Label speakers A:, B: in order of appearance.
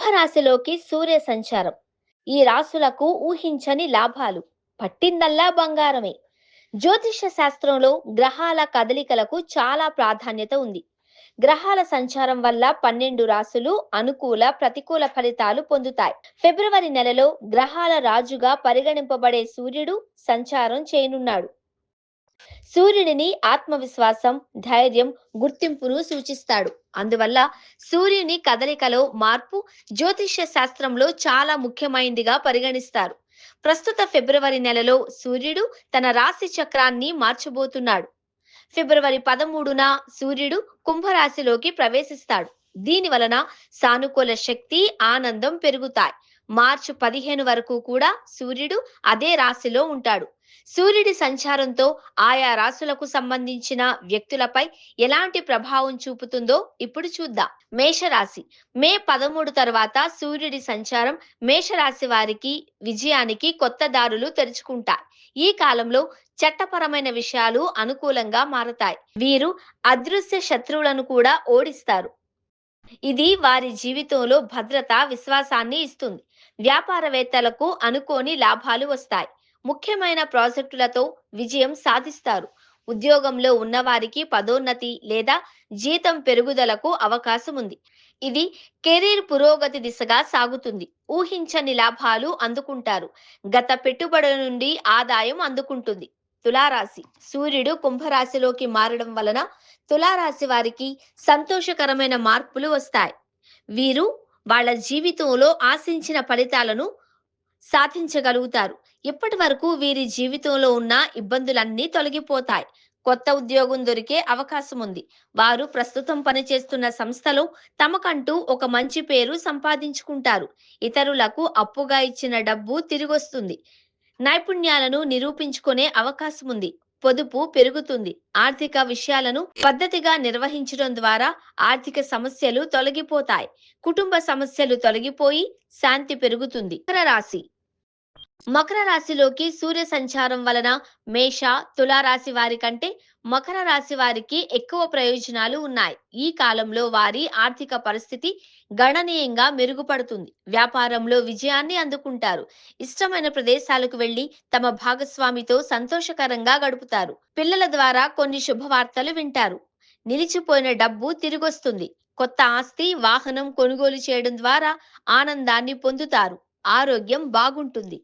A: కుంభరాశిలోకి సూర్య సంచారం. ఈ రాశులకు ఊహించని లాభాలు. పట్టిందల్లా బంగారమే. జ్యోతిష్య శాస్త్రంలో గ్రహాల కదలికలకు చాలా ప్రాధాన్యత ఉంది. గ్రహాల సంచారం వల్ల 12 రాశులు అనుకూల, ప్రతికూల ఫలితాలు పొందుతాయి. ఫిబ్రవరి నెలలో గ్రహాల రాజుగా పరిగణింపబడే సూర్యుడు సంచారం చేయనున్నాడు. సూర్యుడిని ఆత్మవిశ్వాసం, ధైర్యం, గుర్తింపును సూచిస్తాడు. అందువల్ల సూర్యుని కదలికలో మార్పు జ్యోతిష్య శాస్త్రంలో చాలా ముఖ్యమైనదిగా పరిగణిస్తారు. ప్రస్తుత ఫిబ్రవరి నెలలో సూర్యుడు తన రాశి చక్రాన్ని మార్చబోతున్నాడు. ఫిబ్రవరి 13న సూర్యుడు కుంభరాశిలోకి ప్రవేశిస్తాడు. దీని వలన సానుకూల శక్తి, ఆనందం పెరుగుతాయి. మార్చి 15 వరకు కూడా సూర్యుడు అదే రాశిలో ఉంటాడు. సూర్యుడి సంచారంతో ఆయా రాశులకు సంబంధించిన వ్యక్తులపై ఎలాంటి ప్రభావం చూపుతుందో ఇప్పుడు చూద్దాం. మేషరాశి. మే 13 తర్వాత సూర్యుడి సంచారం మేషరాశి వారికి విజయానికి కొత్త దారులు తెరుచుకుంటాయి. ఈ కాలంలో చట్టపరమైన విషయాలు అనుకూలంగా మారతాయి. వీరు అదృశ్య శత్రువులను కూడా ఓడిస్తారు. ఇది వారి జీవితంలో భద్రత, విశ్వాసాన్ని ఇస్తుంది. వ్యాపారవేత్తలకు అనుకోని లాభాలు వస్తాయి. ముఖ్యమైన ప్రాజెక్టులతో విజయం సాధిస్తారు. ఉద్యోగంలో ఉన్నవారికి పదోన్నతి లేదా జీతం పెరుగుదలకు అవకాశం ఉంది. ఇది కెరీర్ పురోగతి దిశగా సాగుతుంది. ఊహించని లాభాలు అందుకుంటారు. గత పెట్టుబడుల నుండి ఆదాయం అందుకుంటుంది. తులారాశి. సూర్యుడు కుంభరాశిలోకి మారడం వలన తులారాశి వారికి సంతోషకరమైన మార్పులు వస్తాయి. వీరు వాళ్ళ జీవితంలో ఆశించిన ఫలితాలను సాధించగలుగుతారు. ఇప్పటి వరకు వీరి జీవితంలో ఉన్న ఇబ్బందులన్నీ తొలగిపోతాయి. కొత్త ఉద్యోగం దొరికే అవకాశం ఉంది. వారు ప్రస్తుతం పనిచేస్తున్న సంస్థలో తమకంటూ ఒక మంచి పేరు సంపాదించుకుంటారు. ఇతరులకు అప్పుగా ఇచ్చిన డబ్బు తిరిగొస్తుంది. నైపుణ్యాలను నిరూపించుకునే అవకాశం ఉంది. పొదుపు పెరుగుతుంది. ఆర్థిక విషయాలను పద్ధతిగా నిర్వహించడం ద్వారా ఆర్థిక సమస్యలు తొలగిపోతాయి. కుటుంబ సమస్యలు తొలగిపోయి శాంతి పెరుగుతుంది. మకర రాశి. మకర రాశిలోకి సూర్య సంచారం వలన మేష, తులారాశి వారి కంటే మకర రాశి వారికి ఎక్కువ ప్రయోజనాలు ఉన్నాయి. ఈ కాలంలో వారి ఆర్థిక పరిస్థితి గణనీయంగా మెరుగుపడుతుంది. వ్యాపారంలో విజయాన్ని అందుకుంటారు. ఇష్టమైన ప్రదేశాలకు వెళ్లి తమ భాగస్వామితో సంతోషకరంగా గడుపుతారు. పిల్లల ద్వారా కొన్ని శుభవార్తలు వింటారు. నిలిచిపోయిన డబ్బు తిరిగొస్తుంది. కొత్త ఆస్తి, వాహనం కొనుగోలు చేయడం ద్వారా ఆనందాన్ని పొందుతారు. ఆరోగ్యం బాగుంటుంది.